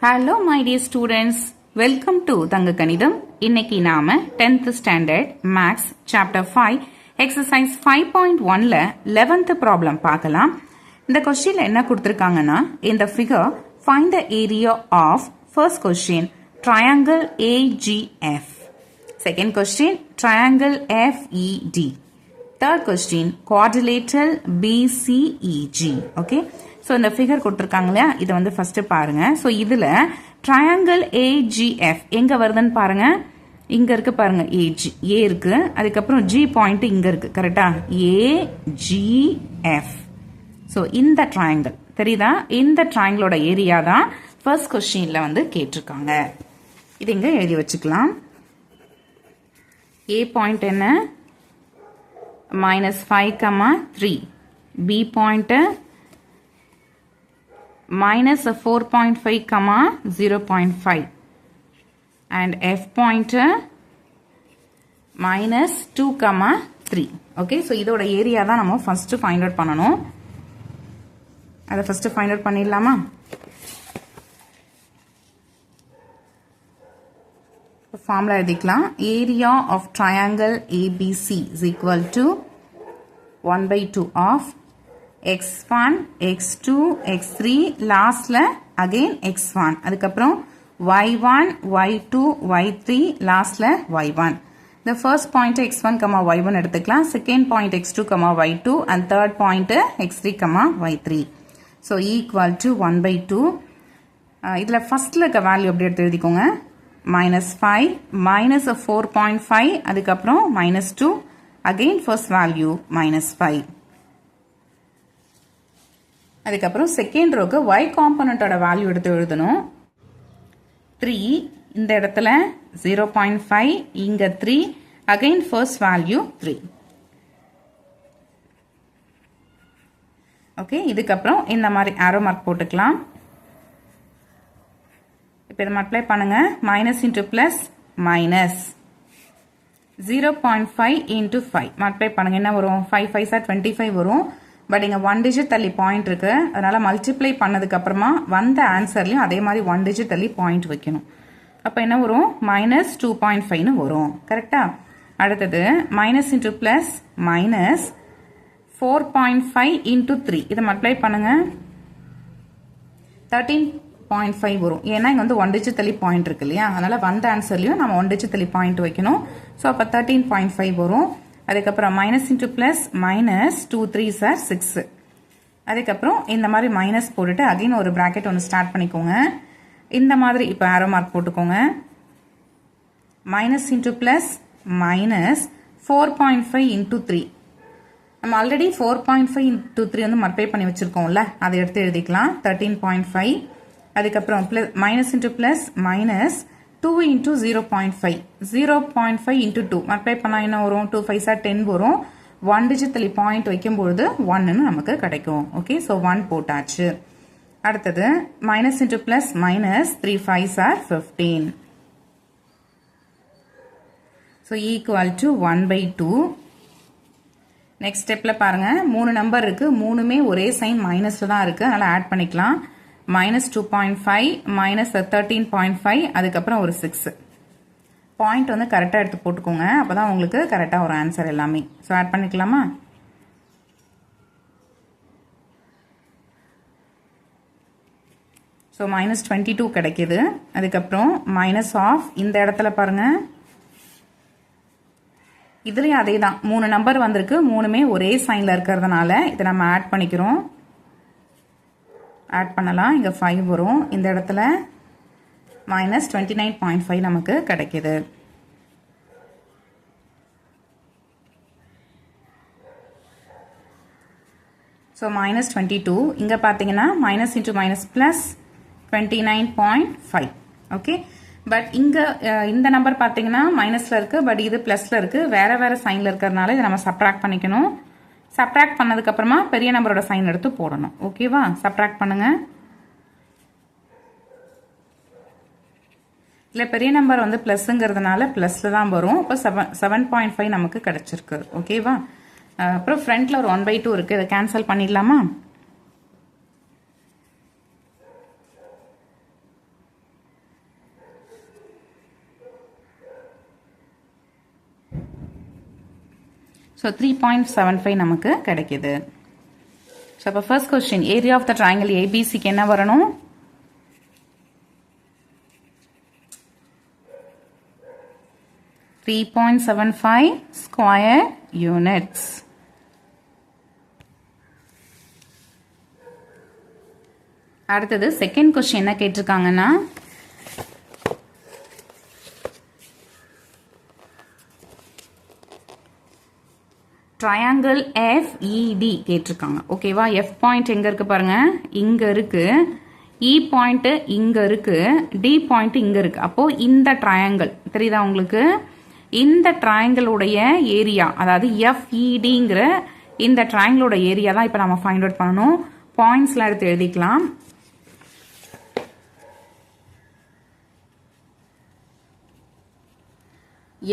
Hello my dear students, welcome to தங்க கணிதம். இன்னைக்கு நாம 10th standard maths chapter 5 exercise 5.1ல 11th problem பார்க்கலாம். இந்த கொஸ்டின்ல என்ன கொடுத்திருக்காங்கன்னா, in the figure find the area of first question triangle AGF, second question triangle FED, third question quadrilateral BCEG. okay, so இந்த figure கொடுத்துருக்காங்களா, இதை வந்து ஃபர்ஸ்ட் பாருங்க. ஸோ இதில் ட்ரையாங்கிள் ஏஜிஎஃப் எங்கே வருதுன்னு பாருங்க. இங்கே இருக்கு பாருங்க, ஏ இருக்கு, அதுக்கப்புறம் ஜி பாயிண்ட் இங்கே இருக்கு, கரெக்டா? ஏஜிஎஃப். ஸோ இந்த ட்ரையாங்கிள் தெரியுதா? இந்த ட்ரையாங்கிளோட ஏரியா தான் ஃபர்ஸ்ட் கொஸ்டின்ல வந்து கேட்டிருக்காங்க. இது இங்கே எழுதி வச்சுக்கலாம். ஏ பாயிண்ட் என்ன? -5, 3. B point -4.5, 0.5 and F point -2, 3. okay, so இதோட ஏரியா தான் நம்ம ஃபர்ஸ்ட் ஃபைண்ட் அவுட் பண்ணணும். அதை ஃபர்ஸ்ட் ஃபைண்ட் அவுட் பண்ணிடலாமா? ஃபார்முலா எழுதிக்கலாம். Area of triangle ABC is equal to 1/2 of x1, x2, x3, லாஸ்ட்ல அகைன் x1, அதுக்கப்புறம் y1, y2, y3, லாஸ்ட்ல y1. the first point x1, y1 எடுத்துக்கலாம், second point x2, y2 and third point x3, y3. so equal to 1/2. இதுல ஃபர்ஸ்ட்ல இருக்க value எப்படி எடுத்து எழுதிக்கோங்க. -5, -4.5, அதுக்கப்புறம் -2, அகைன் ஃபர்ஸ்ட் வேல்யூ -5. அதுக்கப்புறம் செகண்ட் ரோக்கு y காம்பனண்டோட வேல்யூ எடுத்து எழுதணும். 3 இந்த இடத்துல 0.5, இங்க 3, அகைன் ஃபர்ஸ்ட் வேல்யூ 3. ஓகே, இதுக்கப்புறம் இந்த மாதிரி ஆரோ மார்க் போட்டுக்கலாம். இப்போ இதை மல்டிப்ளை பண்ணுங்க. Minus into plus minus 0.5 into 5 multiply பண்ணுங்க. என்ன வரும்? 5 5 25 வரும். பட் இங்க 1 டிஜிட் தள்ளி பாயிண்ட் இருக்கு, அதனால மல்டிப்ளை பண்ணதுக்கு அப்புறமா வந்த ஆன்சர்லயும் அதே மாதிரி 1 டிஜிட் தள்ளி பாயிண்ட் வைக்கணும். அப்ப என்ன வரும்? -2.5 வரும். கரெக்டா? அடுத்தது minus into plus minus 4.5 into 3 இதை மல்டிப்ளை பண்ணுங்க. 13.5 வரும். ஏன்னா இங்க வந்து 1 டிஜிட் தள்ளி பாயிண்ட் இருக்கு இல்லையா, அதனால வந்த ஆன்சர்லயும் நம்ம 1 டிஜிட் தள்ளி பாயிண்ட் வைக்கணும். ஸோ அப்ப 13.5 வரும். அதுக்கப்புறம் minus into plus minus 2 3s are 6. அதுக்கப்புறம் இந்த மாதிரி மைனஸ் போட்டுட்டு அகைன் ஒரு பிராக்கெட் ஒன்று ஸ்டார்ட் பண்ணிக்கோங்க. இந்த மாதிரி இப்போ ஆரோ மார்க் போட்டுக்கோங்க. Minus into plus minus 4.5 into 3. நம்ம ஆல்ரெடி 4.5 இன்டூ 3 வந்து மல்டிப்ளை பண்ணி வச்சிருக்கோம்ல, அதை எடுத்து எழுதிக்கலாம். 13.5. அதுக்கப்புறம் plus minus into plus minus 2 into 0.5, 0.5 into 2 multiply பண்ணா என்ன வரும்? 2 5s are 10 வரும். 1 டிஜிட் தள்ளி பாயிண்ட் வைக்கும்பொழுது 1 நமக்கு கிடைக்கும். ஓகே, ஸோ 1 போட்டாச்சு. அடுத்தது minus into plus minus 3 5s are 15. So equal to 1/2. Next ஸ்டெப்ல பாருங்க, 3 நம்பர் இருக்கு, மூணுமே ஒரே சைன் மைனஸ்ல தான் இருக்கு, அதனால ஆட் பண்ணிக்கலாம். -2.5 -13.5 அதுக்கப்புறம் ஒரு 6 பாயிண்ட் வந்து கரெக்டாக எடுத்து போட்டுக்கோங்க. அப்போதான் உங்களுக்கு கரெக்டாக ஒரு ஆன்சர் எல்லாமே. ஸோ ஆட் பண்ணிக்கலாமா? ஸோ -22 கிடைக்குது. அதுக்கப்புறம் மைனஸ் ஆஃப் இந்த இடத்துல பாருங்க, இதுலயும் அதே தான், 3 நம்பர் வந்திருக்கு, மூணுமே ஒரே சைன்ல இருக்கிறதுனால இதை நம்ம ஆட் பண்ணிக்கிறோம். ஆட் பண்ணலாம். இங்க 5 வரும். இந்த இடத்துல -29.5 நமக்கு கிடைக்குது. ஸோ -22 இங்க பாத்தீங்கன்னா minus into minus plus 29.5. Okay, but இங்க இந்த நம்பர் பாத்தீங்கன்னா மைனஸ்ல இருக்கு, பட் இது பிளஸ்ல இருக்கு, வேற வேற சைன்ல இருக்கிறதுனால இதை நம்ம சப்ட்ராக்ட் பண்ணிக்கணும். சப்ட்ராக்ட் பண்ணதுக்கு அப்புறமா பெரிய நம்பரோட சைன் எடுத்து போடணும். ஓகேவா? சப்ட்ராக்ட் பண்ணுங்க. இல்ல பெரிய நம்பர் வந்து பிளஸ்ங்கிறதுனால பிளஸ்ல தான் வரும். இப்போ 7.5 நமக்கு கிடைச்சிருக்கு. ஓகேவா? அப்புறம் ஃப்ரண்ட்ல ஒரு 1/2 இருக்கு, இதை கேன்சல் பண்ணிடலாமா? ஸோ 3.75 நமக்கு கிடைக்குது. ஸோ அப்போ first question area of the triangle ஏபிசிக்கு என்ன வரணும்? (3.75 square units). அடுத்தது செகண்ட் கொஸ்டின் என்ன கேட்டிருக்காங்கன்னா ட்ரையாங்கிள் FED கேட்டிருக்காங்க. ஓகேவா? எஃப் பாயிண்ட் எங்க இருக்கு பாருங்க, இங்க இருக்கு. இ பாயிண்ட் இங்க இருக்கு, டி பாயிண்ட் இங்க இருக்கு. அப்போ இந்த ட்ரையாங்கிள் தெரியுதா உங்களுக்கு? இந்த ட்ரையாங்கிளுடைய ஏரியா, அதாவது FEDங்கிற இந்த ட்ரையாங்கிளோட ஏரியா தான் இப்போ நம்ம ஃபைண்ட் அவுட் பண்ணணும். பாயிண்ட்ஸ்லாம் எடுத்து எழுதிக்கலாம்.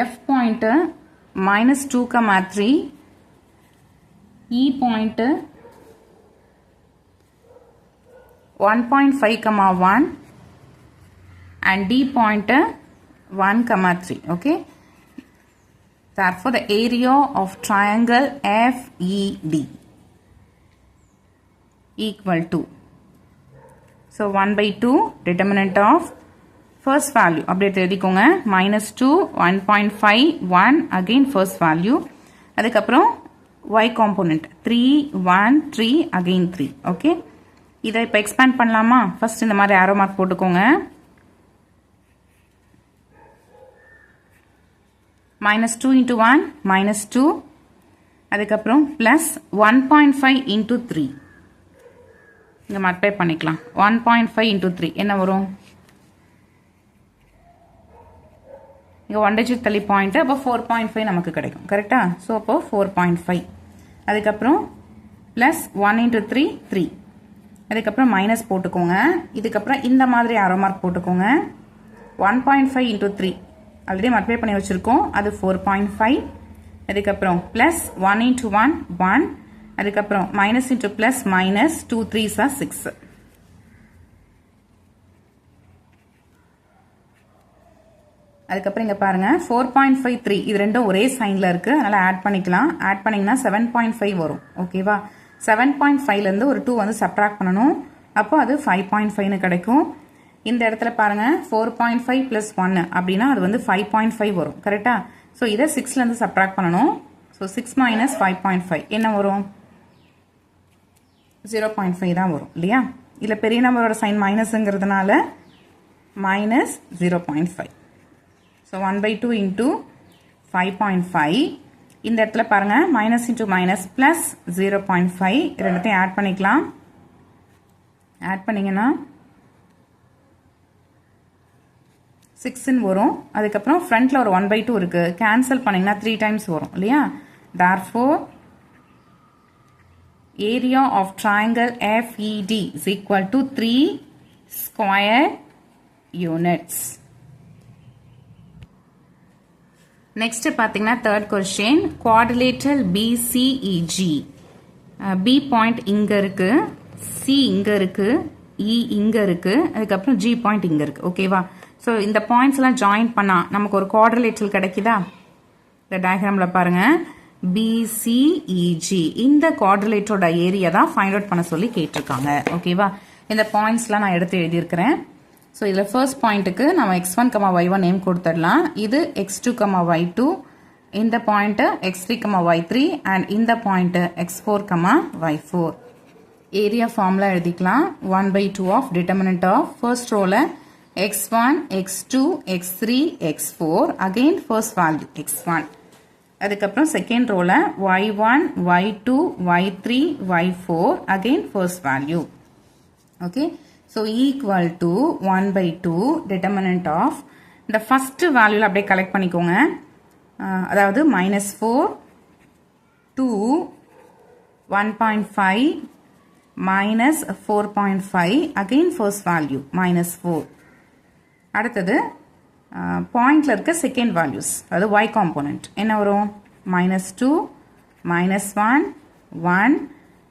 F point -2,3, E point 1.5,1 and D point 1,3. Okay. Therefore, the area of triangle FED equal to, so 1/2 determinant of first value update எழுதிக்கோங்க. -2, 1.5, 1 again first value. அதுக்கப்புறம் y component 3, 1, 3 again 3. ஓகே, இதை இப்போ expand பண்ணலாமா? First இந்த மாதிரி ஆரோ mark போட்டுக்கோங்க. -2 into 1 -2, அதுக்கப்புறம் plus 1.5 into 3. இங்கே மல்டிப்ளை பண்ணிக்கலாம். 1.5 into 3 என்ன வரும்? இங்கே 1 டிஜிட் தள்ளி பாயிண்ட், அப்போ 4.5 நமக்கு கிடைக்கும். கரெக்டா? ஸோ அப்போ 4.5. அதுக்கப்புறம் ப்ளஸ் 1 into 3 3. அதுக்கப்புறம் மைனஸ் போட்டுக்கோங்க. இதுக்கப்புறம் இந்த மாதிரி ஆரோ மார்க் போட்டுக்கோங்க. 1.5 into 3 ஆல்ரெடி மல்டிப்ளை பண்ணி வச்சுருக்கோம், அது 4.5. அதுக்கப்புறம் ப்ளஸ் 1 into 1 1. அதுக்கப்புறம் minus into plus minus 2 3s are 6. அதுக்கப்புறம் இங்கே பாருங்கள் 4.5 3 இது ரெண்டும் ஒரே சைனில் இருக்குது, அதனால் ஆட் பண்ணிக்கலாம். ஆட் பண்ணிங்கன்னா 7.5 வரும். ஓகேவா? 7.5லேருந்து ஒரு 2 வந்து சப்ட்ராக்ட் பண்ணணும். அப்போ அது 5.5ன்னு கிடைக்கும். இந்த இடத்துல பாருங்கள் 4.5 + 1 அப்படின்னா அது வந்து 5.5 வரும். கரெக்டாக? ஸோ இதை 6லேருந்து சப்ட்ராக்ட் பண்ணணும். ஸோ 6 - 5.5 என்ன வரும்? 0.5 தான் வரும் இல்லையா? இதில் பெரிய நம்பரோட சைன் மைனஸுங்கிறதுனால -0.5. So 1/2 into 5.5. இந்த இடத்துல பாருங்கள் மைனஸ் இன்ட்டு மைனஸ் ப்ளஸ் 0.5 ரெண்டுத்தையும் ஆட் பண்ணிக்கலாம். ஆட் பண்ணிங்கன்னா 6ன்னு வரும். அதுக்கப்புறம் ஃப்ரண்ட்டில் ஒரு 1/2 இருக்குது, கேன்சல் பண்ணிங்கன்னா 3 டைம்ஸ் வரும் இல்லையா? therefore area of triangle FED is equal to 3 square units. Next பார்த்தீங்கன்னா third question quadrilateral BCEG. B point இங்கே இருக்கு, C இங்கே இருக்கு, E இங்கே இருக்கு, அதுக்கப்புறம் G பாயிண்ட் இங்கே இருக்கு. ஓகேவா? ஸோ இந்த பாயிண்ட்ஸ் எல்லாம் ஜாயின் பண்ணால் நமக்கு ஒரு குவாட்ரிலேட்டரல் கிடைக்குதா? இந்த டயக்ராமில் பாருங்க BCEG இந்த குவாட்ரிலேட்டரோட ஏரியா தான் ஃபைண்ட் அவுட் பண்ண சொல்லி கேட்டிருக்காங்க. ஓகேவா? இந்த பாயிண்ட்ஸ்லாம் நான் எடுத்து எழுதியிருக்கிறேன். ஸோ இதில் ஃபர்ஸ்ட் பாயிண்ட்டுக்கு நம்ம x1, y1 நேம் கொடுத்துடலாம். இது x2, y2, இந்த பாயிண்ட்டு x3, y3 அண்ட் இந்த point x4, y4. Area formula எழுதிக்கலாம். 1/2 ஆஃப் டிட்டர்மினன்ட் ஆஃப் ஃபர்ஸ்ட் ரோவில் x1, x2, x3, x4 again first value x1. அதுக்கப்புறம் செகண்ட் ரோவில் y1, y2, y3, y4 again first value. Okay, so equal to 1/2 determinant of the first value அப்படியே collect பண்ணிக்கோங்க. அதாவது -4 2 1.5 -4.5 again first value -4. அடுத்தது பாயிண்ட்ல இருக்க second values, அதாவது y component என்ன வரும்? -2 -1 1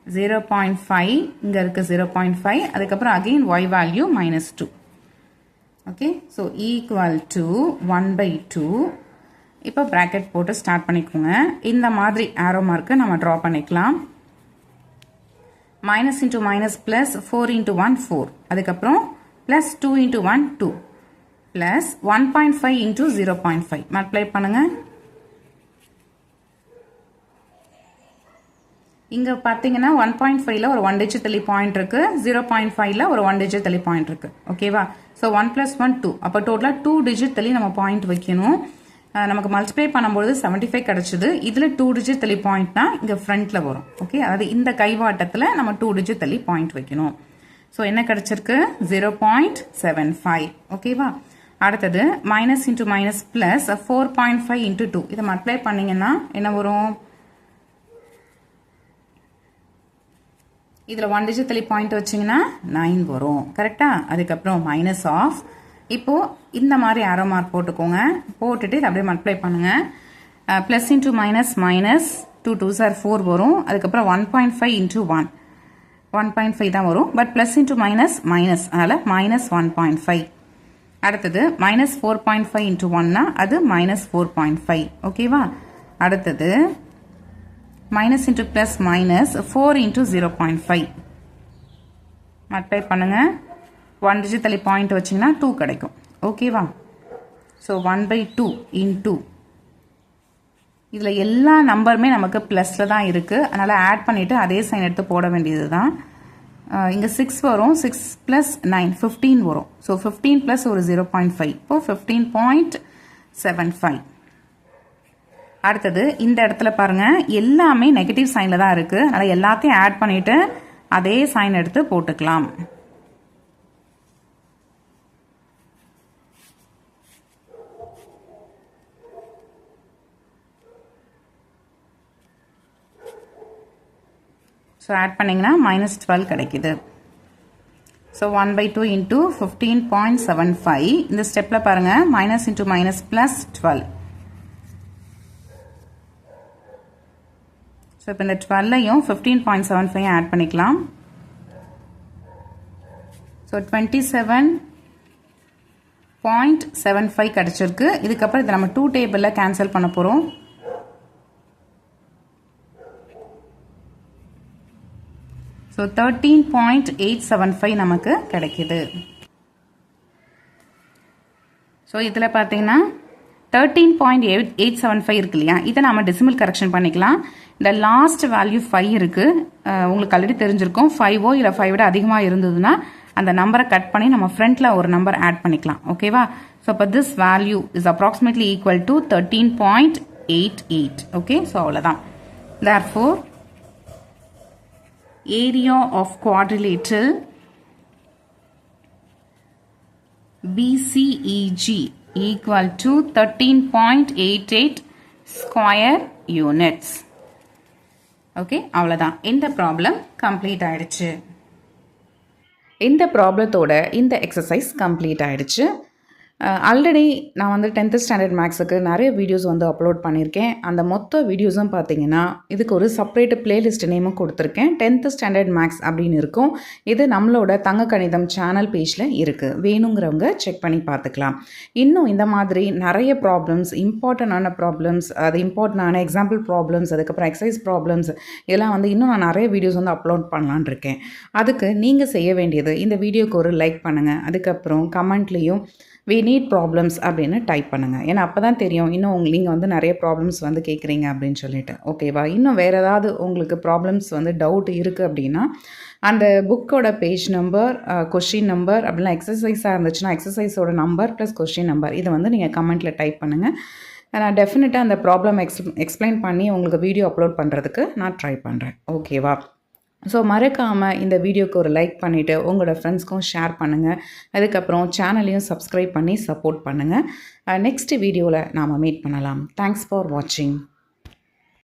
0.5 இங்க இருக்கு 0.5. அதுக்கப்புறம் again y value -2. Okay, so equal to 1/2. இப்போ ப்ராக்கெட் போட்டு ஸ்டார்ட் பண்ணிக்கோங்க. இந்த மாதிரி ஆரோ மார்க்கை நம்ம ட்ரா பண்ணிக்கலாம். Minus into minus plus 4 into 1 4, அதுக்கப்புறம் plus 2 into 1 2, plus 1.5 into 0.5 multiply பண்ணுங்கள். இங்கே பார்த்தீங்கன்னா 1.5ல ஒரு 1 டிஜிட் தள்ளி பாயிண்ட் இருக்குது, 0.5ல ஒரு 1 டிஜிட் தள்ளி பாயிண்ட் இருக்குது. ஓகேவா? ஸோ 1 + 1 2, அப்போ டோட்டலாக 2 டிஜிட் தள்ளி நம்ம பாயிண்ட் வைக்கணும். நமக்கு மல்டிப்ளை பண்ணும்போது 75 கிடச்சிது. இதில் 2 டிஜிட் தள்ளி பாயிண்ட்னா இங்கே ஃப்ரண்ட்டில் வரும். ஓகே, அதாவது இந்த கைவாட்டத்தில் நம்ம 2 டிஜிட் தள்ளி பாயிண்ட் வைக்கணும். ஸோ என்ன கிடச்சிருக்கு? 0.75. ஓகேவா? அடுத்தது minus into minus plus 4.5 into 2, இதை மல்டிப்ளை பண்ணிங்கன்னா என்ன வரும்? இதில் 1 டிஜிட் தள்ளி பாயிண்ட் வச்சிங்கன்னா 9 வரும். கரெக்டாக? அதுக்கப்புறம் மைனஸ் ஆஃப், இப்போது இந்த மாதிரி ஆரோ மார்க் போட்டுக்கோங்க. போட்டுட்டு இதை அப்படியே மல்டிப்ளை பண்ணுங்கள். Plus into minus minus 2 2s are 4 வரும். அதுக்கப்புறம் 1.5 இன்ட்டு 1 1.5 தான் வரும். But plus into minus minus, அதனால் மைனஸ் 1.5. அடுத்தது மைனஸ் 4.5 இன்ட்டு 1னா அது மைனஸ் 4.5. ஓகேவா? அடுத்தது minus into plus minus 4 into 0.5 multiply பண்ணுங்கள். 1 டிஜிட் தள்ளி பாயிண்ட் வச்சிங்கன்னா 2 கிடைக்கும். ஓகேவா? ஸோ 1/2 இன்ட்டு, இதில் எல்லா நம்பருமே நமக்கு ப்ளஸில் தான் இருக்குது. அதனால் ஆட் பண்ணிவிட்டு அதே சைன் எடுத்து போட வேண்டியது தான். இங்கே 6 வரும். 6 + 9 15 வரும். ஸோ 15 + ஒரு 0.5, இப்போது 15.75. அடுத்தது இந்த இடத்துல பாருங்கள், எல்லாமே நெகட்டிவ் சைனில் தான் இருக்குது. அதனால் எல்லாத்தையும் ஆட் பண்ணிவிட்டு அதே சைன் எடுத்து போட்டுக்கலாம். ஸோ ஆட் பண்ணிங்கன்னா -12 கிடைக்குது. So 1/2 into 15.75. இந்த ஸ்டெப்பில் பாருங்கள், minus into minus plus 12. So இப்போ இந்த 12ஐயும் 15.75 ஆட் பண்ணிக்கலாம். ஸோ 27.75 கிடச்சிருக்கு. இதுக்கப்புறம் இதை நம்ம 2 டேபிளில் கேன்சல் பண்ண போகிறோம். ஸோ 13.875 நமக்கு கிடைக்கிது. ஸோ இதில் பார்த்தீங்கன்னா 13.875 இருக்கு இல்லையா, இதை நம்ம டெசிமல் கரெக்ஷன் பண்ணிக்கலாம். இந்த லாஸ்ட் வேல்யூ 5 இருக்குது. உங்களுக்கு ஆல்ரெடி தெரிஞ்சிருக்கும். 5ஓ இல்லை 5 விட அதிகமாக இருந்ததுன்னா அந்த நம்பரை கட் பண்ணி நம்ம ஃப்ரண்ட்டில் ஒரு நம்பர் ஆட் பண்ணிக்கலாம். ஓகேவா? ஸோ இப்போ this value is approximately equal to 13.88. Okay, so அவ்வளோதான். Therefore area of quadrilateral BCEG equal to 13.88 square units. Okay, அவ்வளோதான். இந்த ப்ராப்ளம் கம்ப்ளீட் ஆயிடுச்சு. இந்த ப்ராப்ளத்தோட இந்த எக்ஸசைஸ் கம்ப்ளீட் ஆயிடுச்சு. ஆல்ரெடி நான் வந்து 10th ஸ்டாண்டர்ட் மேக்ஸுக்கு நிறைய வீடியோஸ் வந்து அப்லோட் பண்ணியிருக்கேன். அந்த மொத்த வீடியோஸும் பார்த்தீங்கன்னா இதுக்கு ஒரு செப்பரேட் பிளேலிஸ்ட் நேமும் கொடுத்துருக்கேன். 10th ஸ்டாண்டர்ட் மேக்ஸ் அப்படின்னு இருக்கும். இது நம்மளோட தங்க கணிதம் சேனல் பேஜில் இருக்குது. வேணுங்கிறவங்க செக் பண்ணி பார்த்துக்கலாம். இன்னும் இந்த மாதிரி நிறைய ப்ராப்ளம்ஸ், இம்பார்ட்டண்டான ப்ராப்ளம்ஸ், அது இம்பார்ட்டண்டான எக்ஸாம்பிள் ப்ராப்ளம்ஸ், அதுக்கப்புறம் எக்ஸசைஸ் ப்ராப்ளம்ஸ், இதெல்லாம் வந்து இன்னும் நான் நிறைய வீடியோஸ் வந்து அப்லோட் பண்ணலான் இருக்கேன். அதுக்கு நீங்கள் செய்ய வேண்டியது, இந்த வீடியோக்கு ஒரு லைக் பண்ணுங்கள். அதுக்கப்புறம் கமெண்ட்லேயும் we need problems அப்படின்னு டைப் பண்ணுங்கள். ஏன்னா அப்போ தான் தெரியும் இன்னும் நீங்கள் வந்து நிறைய ப்ராப்ளம்ஸ் வந்து கேட்குறீங்க அப்படின்னு சொல்லிட்டு. ஓகேவா? இன்னும் வேறு ஏதாவது உங்களுக்கு ப்ராப்ளம்ஸ் வந்து டவுட் இருக்குது அப்படின்னா அந்த புக்கோட பேஜ் நம்பர், கொஸ்டின் நம்பர், அப்படிலாம் எக்ஸசைஸாக இருந்துச்சுன்னா எக்ஸசைஸோட நம்பர் ப்ளஸ் கொஸ்டின் நம்பர், இதை வந்து நீங்கள் கமெண்ட்டில் டைப் பண்ணுங்கள். நான் டெஃபினட்டாக அந்த ப்ராப்ளம் எக்ஸ்பிளைன் பண்ணி உங்களுக்கு வீடியோ அப்லோட் பண்ணுறதுக்கு நான் ட்ரை பண்ணுறேன். ஓகேவா? ஸோ மறக்காமல் இந்த வீடியோக்கு ஒரு லைக் பண்ணிவிட்டு உங்களோட ஃப்ரெண்ட்ஸ்க்கும் ஷேர் பண்ணுங்கள். அதுக்கப்புறம் சேனலையும் சப்ஸ்கிரைப் பண்ணி சப்போர்ட் பண்ணுங்கள். நெக்ஸ்ட் வீடியோவில் நாம் மீட் பண்ணலாம். தேங்க்ஸ் ஃபார் வாட்சிங்.